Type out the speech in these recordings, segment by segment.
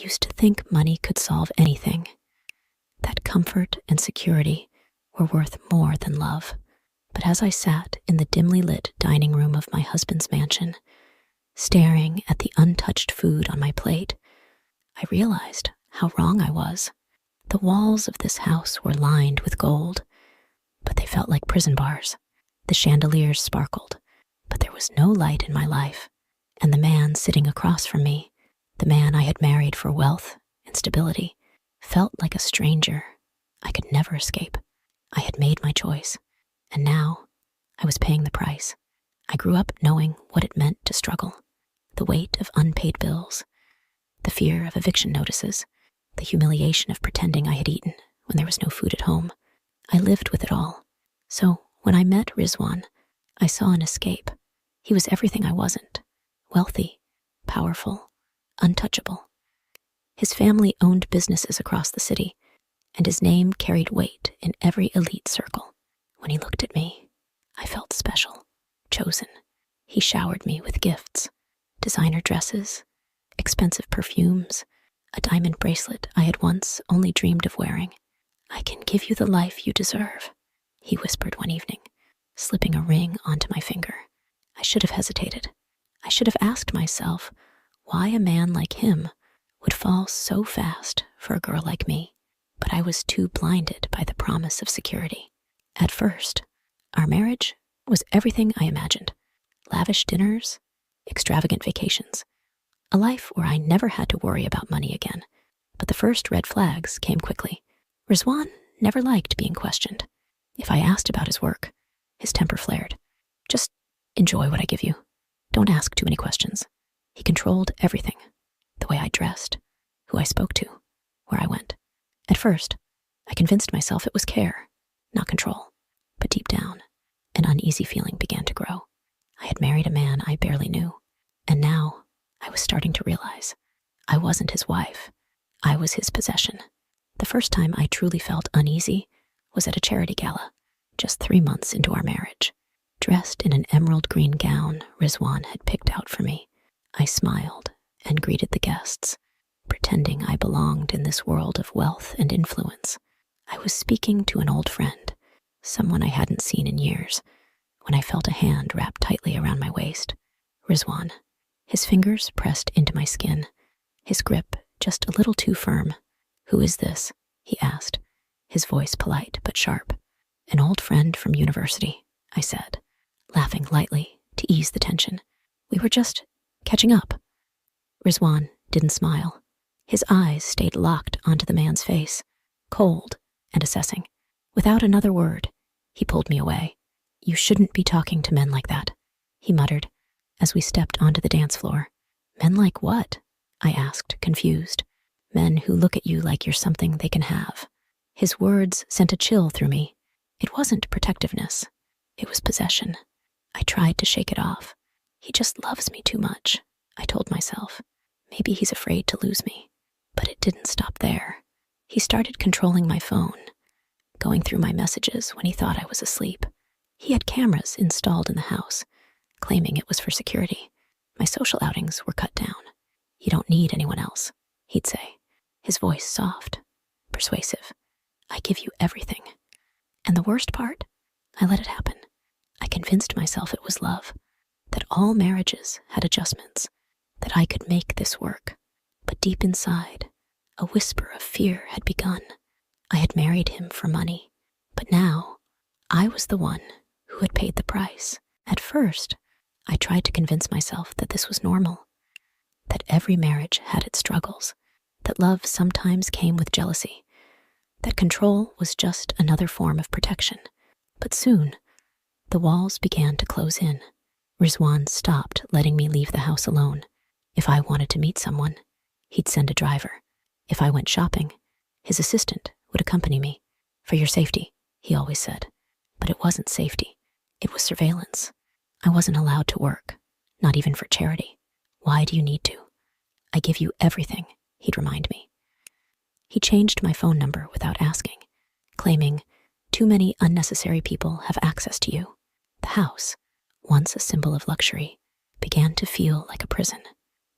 used to think money could solve anything, that comfort and security were worth more than love. But as I sat in the dimly lit dining room of my husband's mansion, staring at the untouched food on my plate, I realized how wrong I was. The walls of this house were lined with gold, but they felt like prison bars. The chandeliers sparkled, but there was no light in my life. And the man sitting across from me, the man I had married for wealth and stability, felt like a stranger I could never escape. I had made my choice, and now I was paying the price. I grew up knowing what it meant to struggle, the weight of unpaid bills, the fear of eviction notices, the humiliation of pretending I had eaten when there was no food at home. I lived with it all. So when I met Rizwan, I saw an escape. He was everything I wasn't: wealthy, powerful, untouchable. His family owned businesses across the city, and his name carried weight in every elite circle. When he looked at me, I felt special, chosen. He showered me with gifts: designer dresses, expensive perfumes, a diamond bracelet I had once only dreamed of wearing. "I can give you the life you deserve," he whispered one evening, slipping a ring onto my finger. I should have hesitated. I should have asked myself why a man like him would fall so fast for a girl like me, but I was too blinded by the promise of security. At first, our marriage was everything I imagined: lavish dinners, extravagant vacations, a life where I never had to worry about money again. But the first red flags came quickly. Rizwan never liked being questioned. If I asked about his work, his temper flared. "Just enjoy what I give you. Don't ask too many questions." He controlled everything: the way I dressed, who I spoke to, where I went. At first, I convinced myself it was care, not control. But deep down, an uneasy feeling began to grow. I had married a man I barely knew, and now I was starting to realize I wasn't his wife. I was his possession. The first time I truly felt uneasy was at a charity gala, just 3 months into our marriage. Dressed in an emerald green gown Rizwan had picked out for me, I smiled and greeted the guests, pretending I belonged in this world of wealth and influence. I was speaking to an old friend, someone I hadn't seen in years, when I felt a hand wrapped tightly around my waist. Rizwan. His fingers pressed into my skin, his grip just a little too firm. "Who is this?" he asked, his voice polite but sharp. "An old friend from university," I said, laughing lightly to ease the tension. "We were just catching up." Rizwan didn't smile. His eyes stayed locked onto the man's face, cold and assessing. Without another word, he pulled me away. "You shouldn't be talking to men like that," he muttered as we stepped onto the dance floor. "Men like what?" I asked, confused. "Men who look at you like you're something they can have." His words sent a chill through me. It wasn't protectiveness. It was possession. I tried to shake it off. He just loves me too much, I told myself. Maybe he's afraid to lose me. But it didn't stop there. He started controlling my phone, going through my messages when he thought I was asleep. He had cameras installed in the house, claiming it was for security. My social outings were cut down. "You don't need anyone else," he'd say, his voice soft, persuasive. "I give you everything." And the worst part? I let it happen. I convinced myself it was love, that all marriages had adjustments, that I could make this work. But deep inside, a whisper of fear had begun. I had married him for money, but now I was the one who had paid the price. At first, I tried to convince myself that this was normal, that every marriage had its struggles, that love sometimes came with jealousy, that control was just another form of protection. But soon, the walls began to close in. Rizwan stopped letting me leave the house alone. If I wanted to meet someone, he'd send a driver. If I went shopping, his assistant would accompany me. "For your safety," he always said. But it wasn't safety. It was surveillance. I wasn't allowed to work, not even for charity. "Why do you need to?" "I give you everything," he'd remind me. He changed my phone number without asking, claiming, "Too many unnecessary people have access to you." The house, once a symbol of luxury, began to feel like a prison.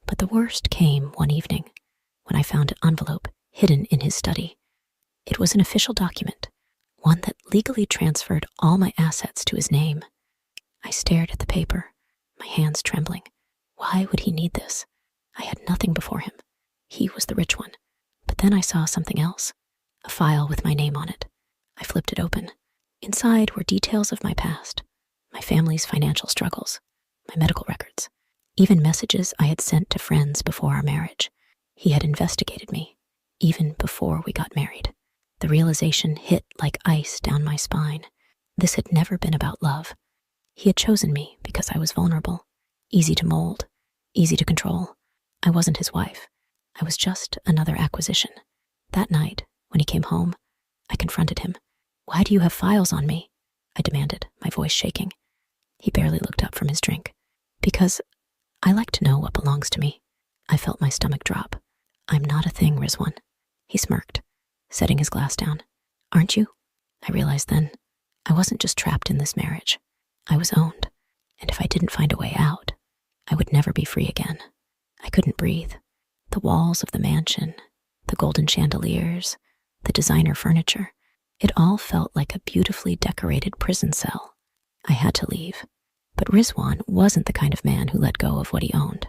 But the worst came one evening, when I found an envelope hidden in his study. It was an official document, one that legally transferred all my assets to his name. I stared at the paper, my hands trembling. Why would he need this? I had nothing before him. He was the rich one. But then I saw something else, a file with my name on it. I flipped it open. Inside were details of my past, my family's financial struggles, my medical records, even messages I had sent to friends before our marriage. He had investigated me, even before we got married. The realization hit like ice down my spine. This had never been about love. He had chosen me because I was vulnerable, easy to mold, easy to control. I wasn't his wife. I was just another acquisition. That night, when he came home, I confronted him. "Why do you have files on me?" I demanded, my voice shaking. He barely looked up from his drink. "Because I like to know what belongs to me." I felt my stomach drop. "I'm not a thing, Rizwan." He smirked, setting his glass down. "Aren't you?" I realized then, I wasn't just trapped in this marriage. I was owned, and if I didn't find a way out, I would never be free again. I couldn't breathe. The walls of the mansion, the golden chandeliers, the designer furniture, it all felt like a beautifully decorated prison cell. I had to leave. But Rizwan wasn't the kind of man who let go of what he owned.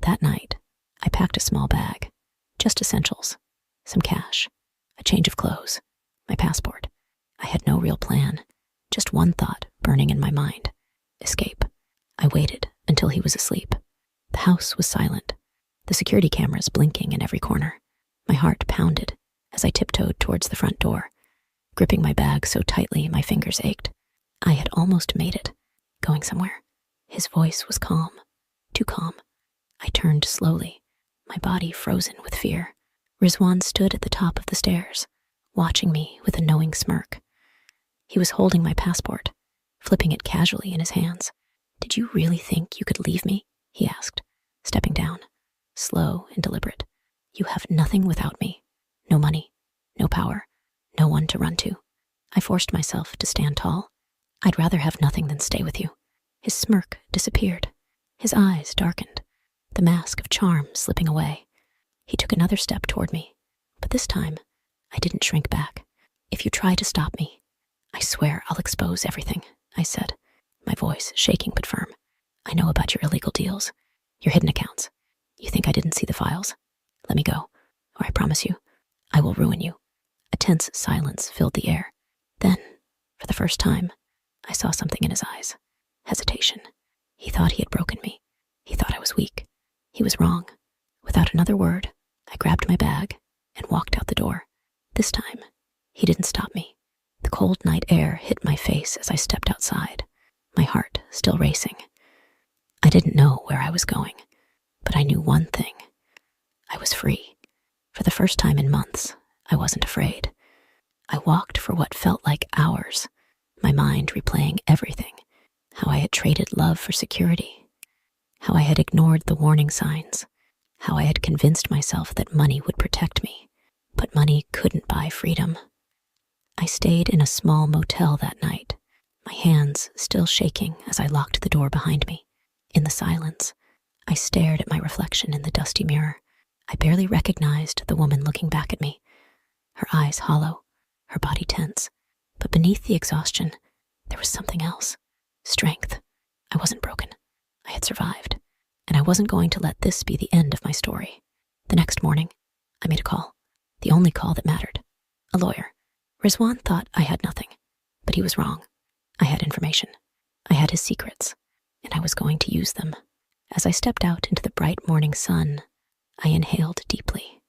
That night, I packed a small bag, just essentials, some cash, a change of clothes, my passport. I had no real plan, just one thought burning in my mind: escape. I waited until he was asleep. The house was silent, the security cameras blinking in every corner. My heart pounded as I tiptoed towards the front door, gripping my bag so tightly my fingers ached. I had almost made it, going somewhere. His voice was calm, too calm. I turned slowly, my body frozen with fear. Rizwan stood at the top of the stairs, watching me with a knowing smirk. He was holding my passport, flipping it casually in his hands. "Did you really think you could leave me?" he asked, stepping down, slow and deliberate. "You have nothing without me. No money, no power, no one to run to." I forced myself to stand tall. "I'd rather have nothing than stay with you." His smirk disappeared. His eyes darkened, the mask of charm slipping away. He took another step toward me, but this time, I didn't shrink back. "If you try to stop me, I swear I'll expose everything," I said, my voice shaking but firm. "I know about your illegal deals, your hidden accounts. You think I didn't see the files? Let me go, or I promise you, I will ruin you." A tense silence filled the air. Then, for the first time, I saw something in his eyes. Hesitation. He thought he had broken me. He thought I was weak. He was wrong. Without another word, I grabbed my bag and walked out the door. This time, he didn't stop me. The cold night air hit my face as I stepped outside, my heart still racing. I didn't know where I was going, but I knew one thing. I was free. For the first time in months, I wasn't afraid. I walked for what felt like hours, my mind replaying everything: how I had traded love for security, how I had ignored the warning signs, how I had convinced myself that money would protect me, but money couldn't buy freedom. I stayed in a small motel that night, my hands still shaking as I locked the door behind me. In the silence, I stared at my reflection in the dusty mirror. I barely recognized the woman looking back at me, her eyes hollow, her body tense. But beneath the exhaustion, there was something else: strength. I wasn't broken. I had survived, and I wasn't going to let this be the end of my story. The next morning, I made a call, the only call that mattered. A lawyer. Rizwan thought I had nothing, but he was wrong. I had information. I had his secrets, and I was going to use them. As I stepped out into the bright morning sun, I inhaled deeply.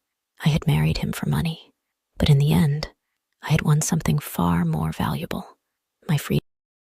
I had married him for money, but in the end, I had won something far more valuable: my freedom.